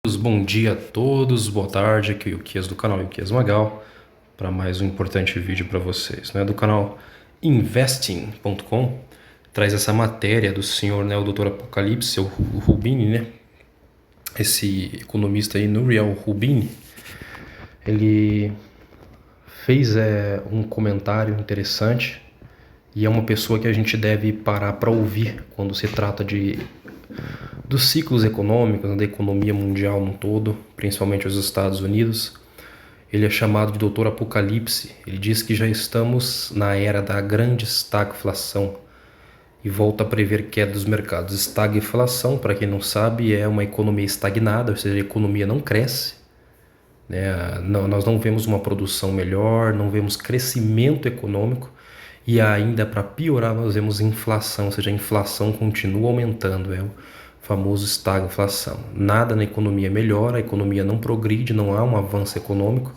Bom dia a todos, boa tarde, aqui é o Kias do canal Kias Magal para mais um importante vídeo para vocês, né? Do canal Investing.com traz essa matéria do senhor, né, o Dr. Apocalipse, o Rubini, né? Esse economista aí, Nouriel Roubini, ele fez um comentário interessante e é uma pessoa que a gente deve parar para ouvir quando se trata dos ciclos econômicos, da economia mundial no todo, principalmente os Estados Unidos. Ele é chamado de Doutor Apocalipse. Ele diz que já estamos na era da grande estagflação e volta a prever queda dos mercados. Estagflação, para quem não sabe, é uma economia estagnada, ou seja, a economia não cresce, né? Nós não vemos uma produção melhor, não vemos crescimento econômico e ainda, para piorar, nós vemos inflação, ou seja, a inflação continua aumentando, é o famoso estagflação. Nada na economia melhora, a economia não progride, não há um avanço econômico,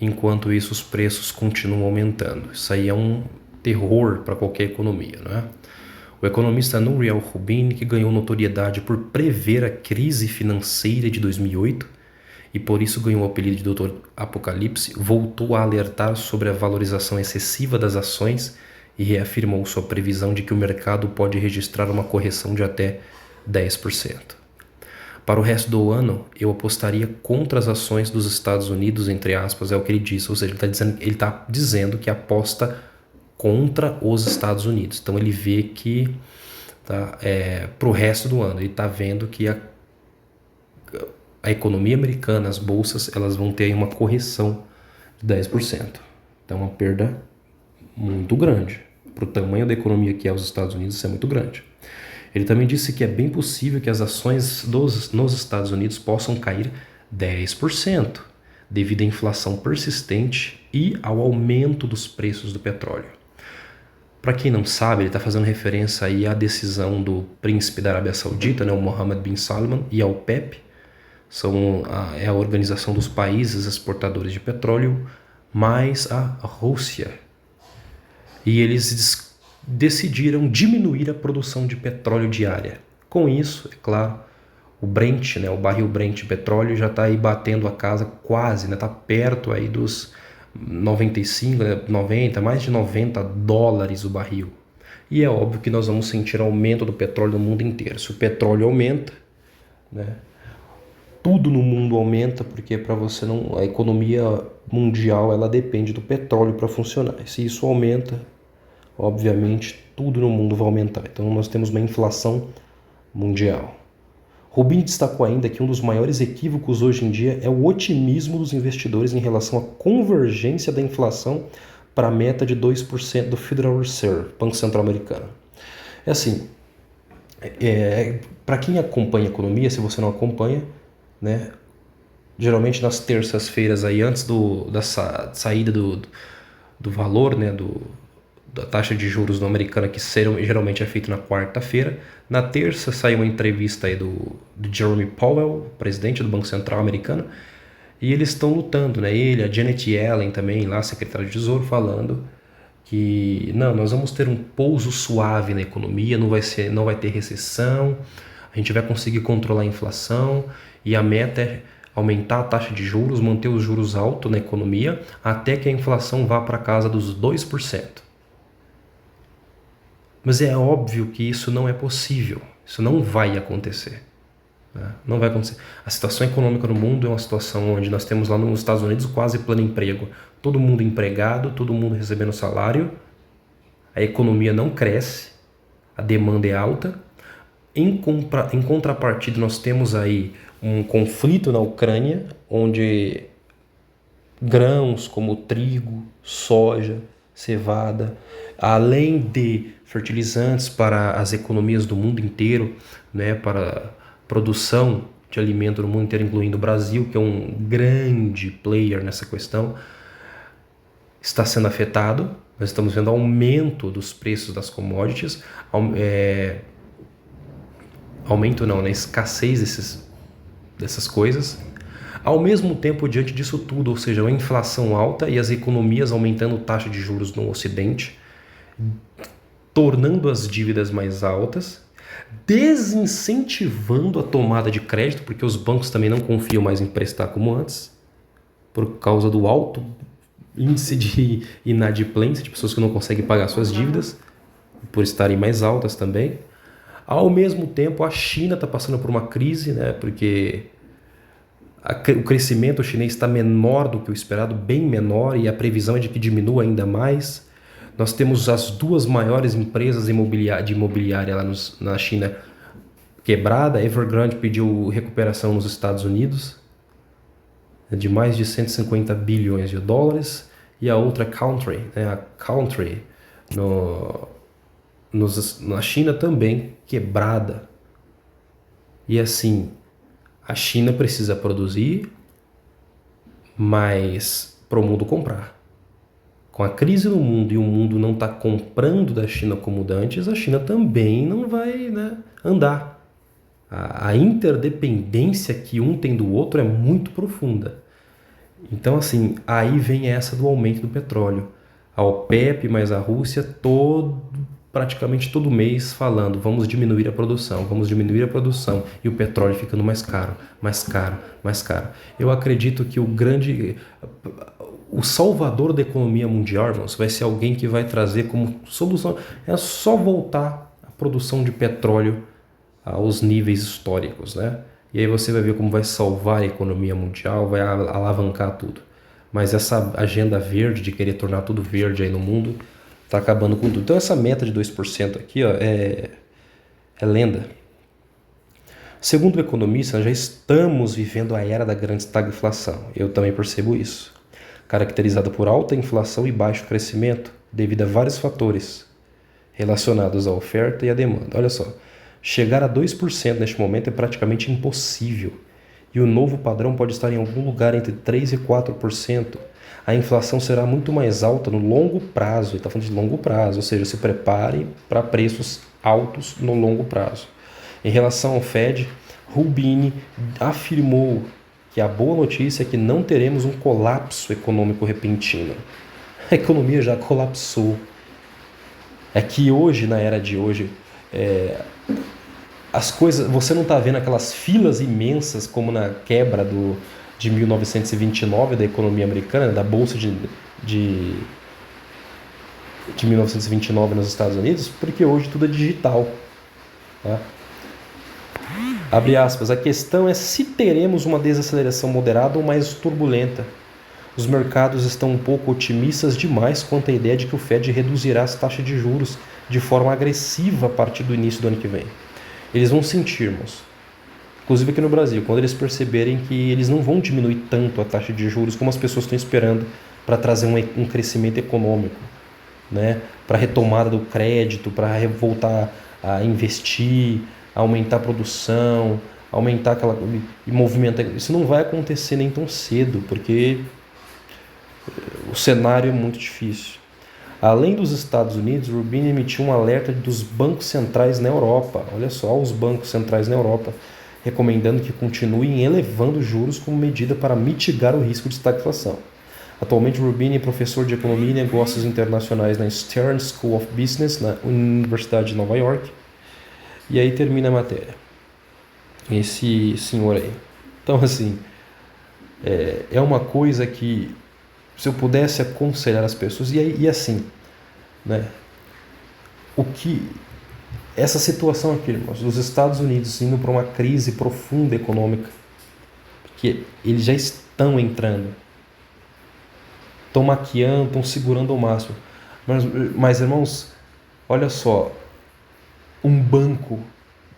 enquanto isso os preços continuam aumentando. Isso aí é um terror para qualquer economia, né? O economista Nouriel Roubini, que ganhou notoriedade por prever a crise financeira de 2008 e por isso ganhou o apelido de Dr. Apocalipse, voltou a alertar sobre a valorização excessiva das ações e reafirmou sua previsão de que o mercado pode registrar uma correção de até 10%. Para o resto do ano, eu apostaria contra as ações dos Estados Unidos, entre aspas, é o que ele disse. Ou seja, ele está dizendo que aposta contra os Estados Unidos. Então ele vê que para o resto do ano, ele está vendo que a economia americana, as bolsas, elas vão ter uma correção de 10%. Então uma perda muito grande. Para o tamanho da economia que é os Estados Unidos, isso é muito grande. Ele também disse que é bem possível que as ações nos Estados Unidos possam cair 10%, devido à inflação persistente e ao aumento dos preços do petróleo. Para quem não sabe, ele está fazendo referência aí à decisão do príncipe da Arábia Saudita, né, o Mohammed bin Salman, e ao OPEP, é a organização dos países exportadores de petróleo, mais a Rússia. E eles decidiram diminuir a produção de petróleo diária. Com isso, é claro, o Brent, né, o barril Brent de petróleo já está aí batendo a casa quase, né, está perto aí dos 95, 90, mais de 90 dólares o barril. E é óbvio que nós vamos sentir aumento do petróleo no mundo inteiro. Se o petróleo aumenta, né, tudo no mundo aumenta, porque a economia mundial ela depende do petróleo para funcionar. E se isso aumenta, obviamente tudo no mundo vai aumentar. Então nós temos uma inflação mundial. Rubini destacou ainda que um dos maiores equívocos hoje em dia é o otimismo dos investidores em relação à convergência da inflação para a meta de 2% do Federal Reserve, Banco Central Americano. É assim, para quem acompanha a economia, se você não acompanha, né, geralmente nas terças-feiras aí antes da saída do valor, né, da taxa de juros do americano, que geralmente é feito na quarta-feira. Na terça saiu uma entrevista aí do Jerome Powell, presidente do Banco Central americano, e eles estão lutando, né? Ele, a Janet Yellen também, lá, secretária de Tesouro, falando que não, nós vamos ter um pouso suave na economia, não vai ter recessão, a gente vai conseguir controlar a inflação e a meta é aumentar a taxa de juros, manter os juros altos na economia até que a inflação vá para casa dos 2%. Mas é óbvio que isso não é possível, isso não vai acontecer. Né? Não vai acontecer. A situação econômica no mundo é uma situação onde nós temos lá nos Estados Unidos quase pleno emprego. Todo mundo empregado, todo mundo recebendo salário, a economia não cresce, a demanda é alta. Em contrapartida, nós temos aí um conflito na Ucrânia, onde grãos como trigo, soja, cevada, além de fertilizantes para as economias do mundo inteiro, né, para produção de alimento no mundo inteiro, incluindo o Brasil, que é um grande player nessa questão, está sendo afetado. Nós estamos vendo aumento dos preços das commodities, aumento não, né, escassez dessas coisas. Ao mesmo tempo, diante disso tudo, ou seja, uma inflação alta e as economias aumentando taxa de juros no Ocidente, tornando as dívidas mais altas, desincentivando a tomada de crédito, porque os bancos também não confiam mais em prestar como antes, por causa do alto índice de inadimplência, de pessoas que não conseguem pagar suas dívidas, por estarem mais altas também. Ao mesmo tempo, a China está passando por uma crise, né, porque o crescimento chinês está menor do que o esperado, bem menor, e a previsão é de que diminua ainda mais. Nós temos as duas maiores empresas de imobiliária lá na China quebrada. A Evergrande pediu recuperação nos Estados Unidos de mais de 150 bilhões de dólares, e a outra Country, né, a Country na China também quebrada. E assim, a China precisa produzir, mas para o mundo comprar. Com a crise no mundo e o mundo não está comprando da China como dantes, a China também não vai, né, andar. A interdependência que um tem do outro é muito profunda. Então, assim, aí vem essa do aumento do petróleo. A OPEP mais a Rússia, praticamente todo mês falando, vamos diminuir a produção, e o petróleo ficando mais caro, mais caro, mais caro. Eu acredito que o salvador da economia mundial, irmãos, vai ser alguém que vai trazer como solução, é só voltar a produção de petróleo aos níveis históricos, né? E aí você vai ver como vai salvar a economia mundial, vai alavancar tudo. Mas essa agenda verde, de querer tornar tudo verde aí no mundo, está acabando com tudo. Então essa meta de 2% aqui, ó, é lenda. Segundo o economista, já estamos vivendo a era da grande estagflação. Eu também percebo isso. Caracterizada por alta inflação e baixo crescimento, devido a vários fatores relacionados à oferta e à demanda. Olha só, chegar a 2% neste momento é praticamente impossível. E o novo padrão pode estar em algum lugar entre 3% e 4%. A inflação será muito mais alta no longo prazo. Ele está falando de longo prazo, ou seja, se prepare para preços altos no longo prazo. Em relação ao Fed, Rubini afirmou que a boa notícia é que não teremos um colapso econômico repentino. A economia já colapsou. É que hoje, na era de hoje, as coisas, você não está vendo aquelas filas imensas como na quebra de 1929 da economia americana, da bolsa de 1929 nos Estados Unidos, porque hoje tudo é digital. Tá? Abre aspas, a questão é se teremos uma desaceleração moderada ou mais turbulenta. Os mercados estão um pouco otimistas demais quanto à ideia de que o Fed reduzirá as taxas de juros de forma agressiva a partir do início do ano que vem. Eles vão sentir, irmãos. Inclusive aqui no Brasil, quando eles perceberem que eles não vão diminuir tanto a taxa de juros como as pessoas estão esperando para trazer um crescimento econômico, né? Para retomada do crédito, para voltar a investir, aumentar a produção, aumentar aquela e movimentar. Isso não vai acontecer nem tão cedo, porque o cenário é muito difícil. Além dos Estados Unidos, Rubin emitiu um alerta dos bancos centrais na Europa. Olha só, os bancos centrais na Europa, recomendando que continuem elevando juros como medida para mitigar o risco de estagflação. Atualmente, Rubin é professor de Economia e Negócios Internacionais na Stern School of Business, na Universidade de Nova York. E aí termina a matéria. Esse senhor aí. Então, assim, é uma coisa que, se eu pudesse aconselhar as pessoas, e assim, né? Essa situação aqui, irmãos, dos Estados Unidos indo para uma crise profunda econômica, que eles já estão entrando, estão maquiando, estão segurando ao máximo. Mas, irmãos, olha só, um banco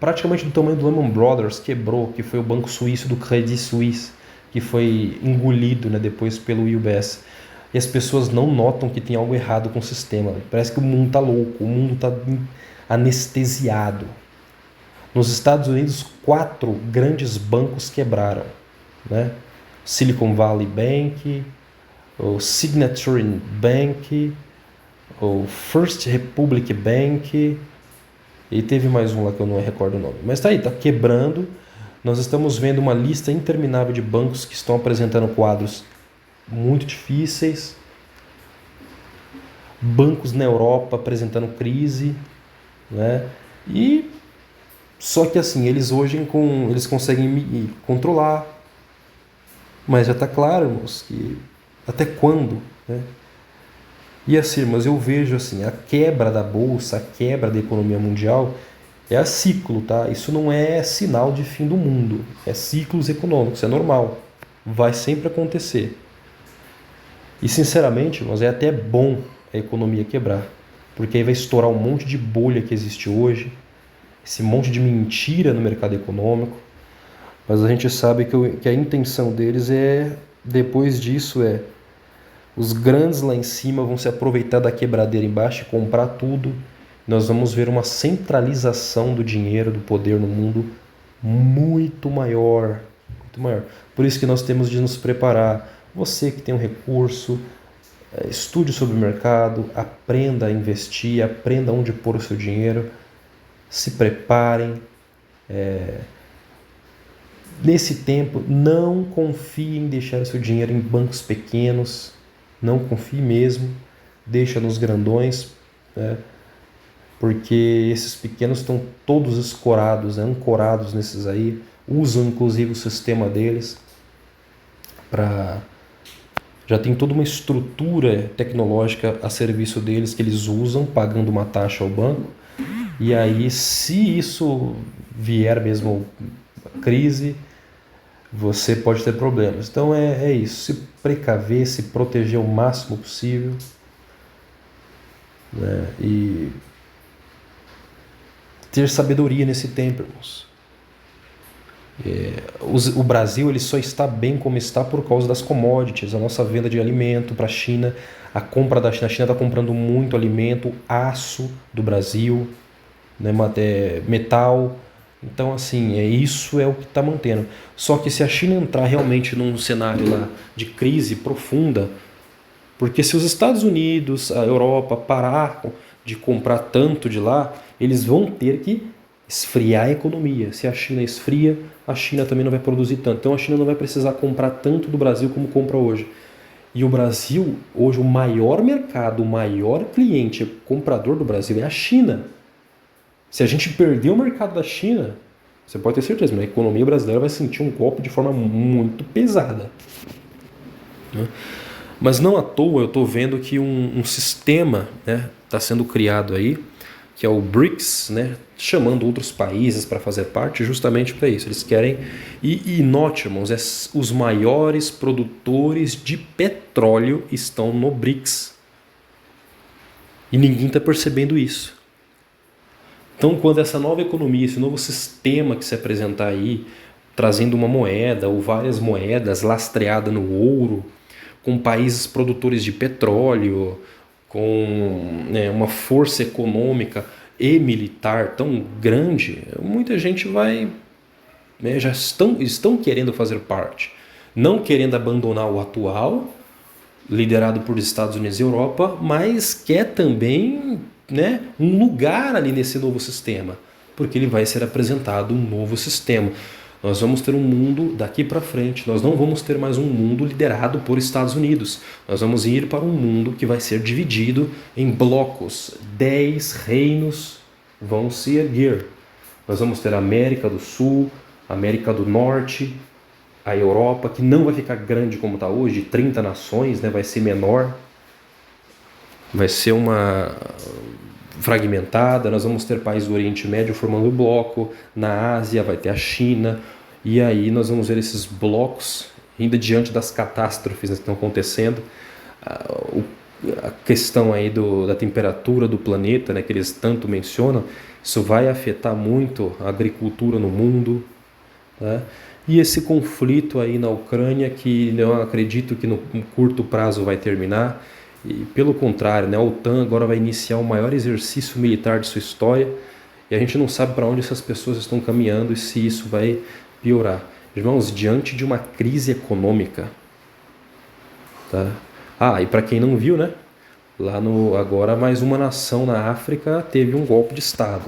praticamente do tamanho do Lehman Brothers quebrou, que foi o banco suíço do Credit Suisse, que foi engolido, né, depois pelo UBS. E as pessoas não notam que tem algo errado com o sistema. Parece que o mundo está louco, o mundo está anestesiado. Nos Estados Unidos, 4 grandes bancos quebraram, né? Silicon Valley Bank, o Signature Bank, o First Republic Bank, e teve mais um lá que eu não recordo o nome. Mas tá aí, tá quebrando. Nós estamos vendo uma lista interminável de bancos que estão apresentando quadros muito difíceis. Bancos na Europa apresentando crise, né? E Só que assim, eles hoje eles conseguem controlar, mas já está claro, irmãos, que até quando, né? E assim, irmãos, eu vejo assim, a quebra da bolsa, a quebra da economia mundial é a ciclo, tá? Isso não é sinal de fim do mundo, é ciclos econômicos, é normal, vai sempre acontecer. E sinceramente, irmãos, é até bom a economia quebrar, porque aí vai estourar um monte de bolha que existe hoje, esse monte de mentira no mercado econômico, mas a gente sabe que a intenção deles depois disso os grandes lá em cima vão se aproveitar da quebradeira embaixo e comprar tudo. Nós vamos ver uma centralização do dinheiro, do poder no mundo muito maior, muito maior. Por isso que nós temos de nos preparar. Você que tem um recurso, estude sobre o mercado, aprenda a investir, aprenda onde pôr o seu dinheiro, se preparem. Nesse tempo, não confie em deixar o seu dinheiro em bancos pequenos, não confie mesmo, deixa nos grandões, né? Porque esses pequenos estão todos escorados, né? Ancorados nesses aí, usam inclusive o sistema deles para... Já tem toda uma estrutura tecnológica a serviço deles que eles usam, pagando uma taxa ao banco. E aí, se isso vier mesmo a crise, você pode ter problemas. Então é isso, se precaver, se proteger o máximo possível, né? E ter sabedoria nesse tempo, irmãos. O Brasil ele só está bem como está por causa das commodities, a nossa venda de alimento para a China, a compra da China. A China está comprando muito alimento, aço do Brasil, né, metal. Então, assim, isso é o que está mantendo. Só que se a China entrar realmente num cenário lá de crise profunda, porque se os Estados Unidos, a Europa parar de comprar tanto de lá, eles vão ter que esfriar a economia. Se a China esfria, a China também não vai produzir tanto. Então a China não vai precisar comprar tanto do Brasil como compra hoje. E o Brasil, hoje, o maior mercado, o maior cliente comprador do Brasil é a China. Se a gente perder o mercado da China, você pode ter certeza, mas a economia brasileira vai sentir um golpe de forma muito pesada, né? Mas não à toa eu estou vendo que um sistema, né, está sendo criado aí, que é o BRICS, né, chamando outros países para fazer parte justamente para isso. Eles querem... E note, irmãos, os maiores produtores de petróleo estão no BRICS. E ninguém está percebendo isso. Então, quando essa nova economia, esse novo sistema que se apresentar aí, trazendo uma moeda ou várias moedas lastreada no ouro, com países produtores de petróleo, com, né, uma força econômica e militar tão grande, muita gente vai, né, já estão querendo fazer parte, não querendo abandonar o atual, liderado por Estados Unidos e Europa, mas quer também, né, um lugar ali nesse novo sistema, porque ele vai ser apresentado um novo sistema. Nós vamos ter um mundo daqui para frente, nós não vamos ter mais um mundo liderado por Estados Unidos. Nós vamos ir para um mundo que vai ser dividido em blocos. 10 reinos vão se erguer. Nós vamos ter a América do Sul, a América do Norte, a Europa, que não vai ficar grande como está hoje, 30 nações, né? Vai ser menor. Vai ser uma fragmentada. Nós vamos ter países do Oriente Médio formando bloco. Na Ásia vai ter a China. E aí nós vamos ver esses blocos, ainda diante das catástrofes que estão acontecendo. A questão aí da temperatura do planeta, né, que eles tanto mencionam, isso vai afetar muito a agricultura no mundo, né? E esse conflito aí na Ucrânia, que eu acredito que no curto prazo vai terminar. E pelo contrário, né, a OTAN agora vai iniciar o maior exercício militar de sua história, e a gente não sabe para onde essas pessoas estão caminhando e se isso vai piorar. Irmãos, diante de uma crise econômica, tá? E para quem não viu, né, agora mais uma nação na África teve um golpe de Estado.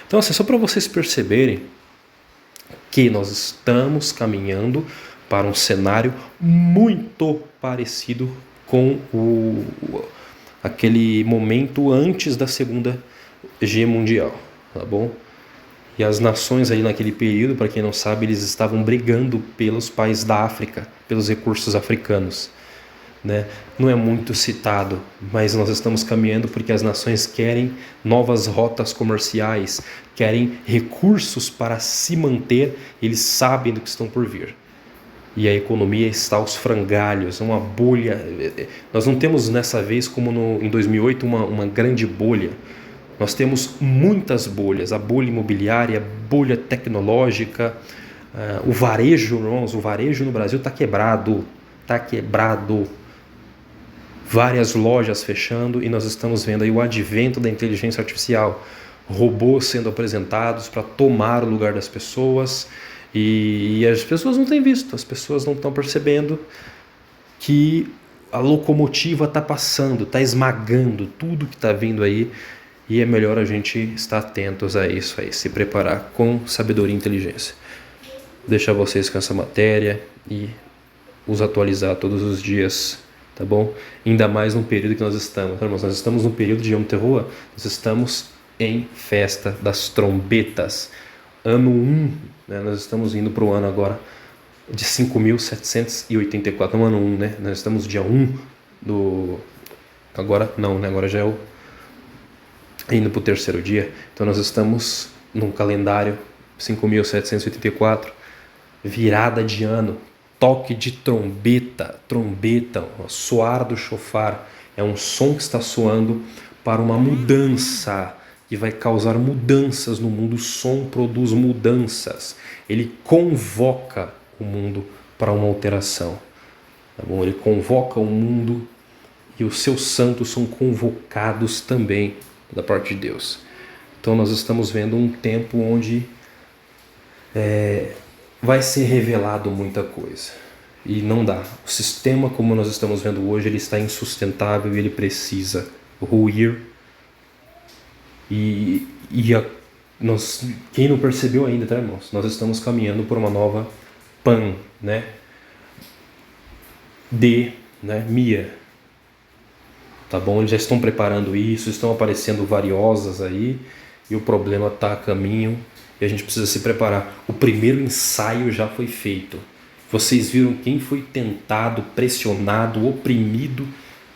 Então, assim, só para vocês perceberem que nós estamos caminhando para um cenário muito parecido com aquele momento antes da Segunda Guerra Mundial, tá bom? E as nações ali naquele período, para quem não sabe, eles estavam brigando pelos países da África, pelos recursos africanos, né? Não é muito citado, mas nós estamos caminhando porque as nações querem novas rotas comerciais, querem recursos para se manter, eles sabem do que estão por vir. E a economia está aos frangalhos, uma bolha. Nós não temos nessa vez, como em 2008, uma grande bolha. Nós temos muitas bolhas, a bolha imobiliária, a bolha tecnológica, o varejo, irmãos, o varejo no Brasil está quebrado, várias lojas fechando, e nós estamos vendo aí o advento da inteligência artificial, robôs sendo apresentados para tomar o lugar das pessoas, e as pessoas não têm visto, as pessoas não estão percebendo que a locomotiva está passando, está esmagando tudo que está vindo aí, e é melhor a gente estar atentos a isso aí, se preparar com sabedoria e inteligência. Deixar vocês com essa matéria e os atualizar todos os dias, tá bom? Ainda mais no período que nós estamos, irmãos, nós estamos no período de Yom Teruah, nós estamos em festa das trombetas, ano 1, né? Nós estamos indo para o ano agora de 5.784, no ano 1, né? Nós estamos dia 1 do... Agora não, né? Agora já é indo para o terceiro dia, então nós estamos num calendário 5.784, virada de ano, toque de trombeta, o soar do chofar, é um som que está soando para uma mudança, que vai causar mudanças no mundo. O som produz mudanças, ele convoca o mundo para uma alteração, tá bom? Ele convoca o mundo e os seus santos são convocados também da parte de Deus. Então nós estamos vendo um tempo onde vai ser revelado muita coisa, e não dá. O sistema como nós estamos vendo hoje, ele está insustentável e ele precisa ruir. Quem não percebeu ainda, tá, irmãos? Nós estamos caminhando por uma nova Pan, né? Mia. Tá bom? Eles já estão preparando isso, estão aparecendo variosas aí, e o problema está a caminho, e a gente precisa se preparar. O primeiro ensaio já foi feito. Vocês viram quem foi tentado, pressionado, oprimido,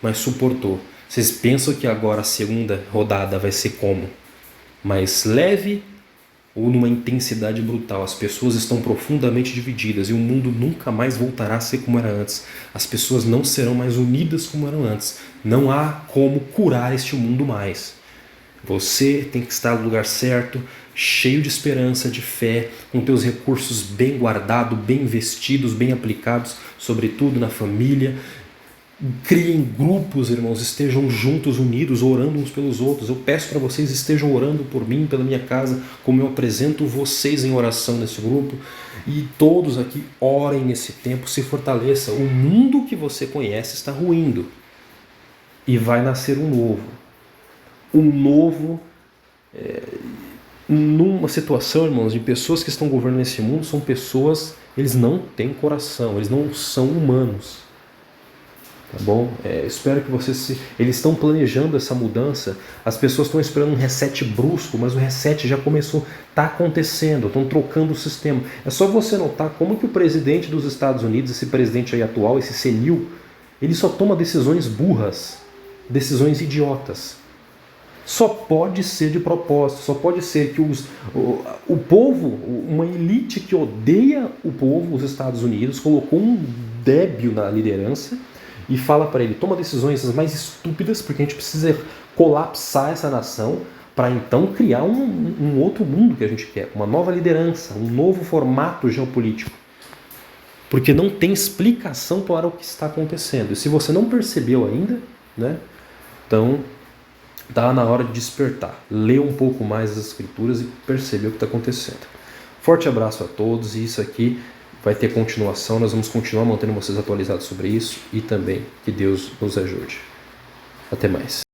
mas suportou. Vocês pensam que agora a segunda rodada vai ser como? Mais leve ou numa intensidade brutal? As pessoas estão profundamente divididas e o mundo nunca mais voltará a ser como era antes. As pessoas não serão mais unidas como eram antes. Não há como curar este mundo mais. Você tem que estar no lugar certo, cheio de esperança, de fé, com teus recursos bem guardados, bem investidos, bem aplicados, sobretudo na família. Criem grupos, irmãos, estejam juntos, unidos, orando uns pelos outros. Eu peço para vocês estejam orando por mim, pela minha casa, como eu apresento vocês em oração nesse grupo. E todos aqui orem nesse tempo, se fortaleça. O mundo que você conhece está ruindo e vai nascer um novo. Um novo, numa situação, irmãos, de pessoas que estão governando esse mundo, são pessoas, eles não têm coração, eles não são humanos. Tá bom? Espero que vocês... Eles estão planejando essa mudança, as pessoas estão esperando um reset brusco, mas o reset já começou, está acontecendo, estão trocando o sistema. É só você notar como que o presidente dos Estados Unidos, esse presidente aí atual, esse senil, ele só toma decisões burras, decisões idiotas. Só pode ser de propósito, só pode ser que o povo, uma elite que odeia o povo, os Estados Unidos, colocou um débil na liderança e fala para ele, toma decisões as mais estúpidas, porque a gente precisa colapsar essa nação para então criar um outro mundo que a gente quer, uma nova liderança, um novo formato geopolítico. Porque não tem explicação para o que está acontecendo. E se você não percebeu ainda, né, então está na hora de despertar. Lê um pouco mais as escrituras e perceber o que está acontecendo. Forte abraço a todos, e isso aqui vai ter continuação, nós vamos continuar mantendo vocês atualizados sobre isso, e também que Deus nos ajude. Até mais.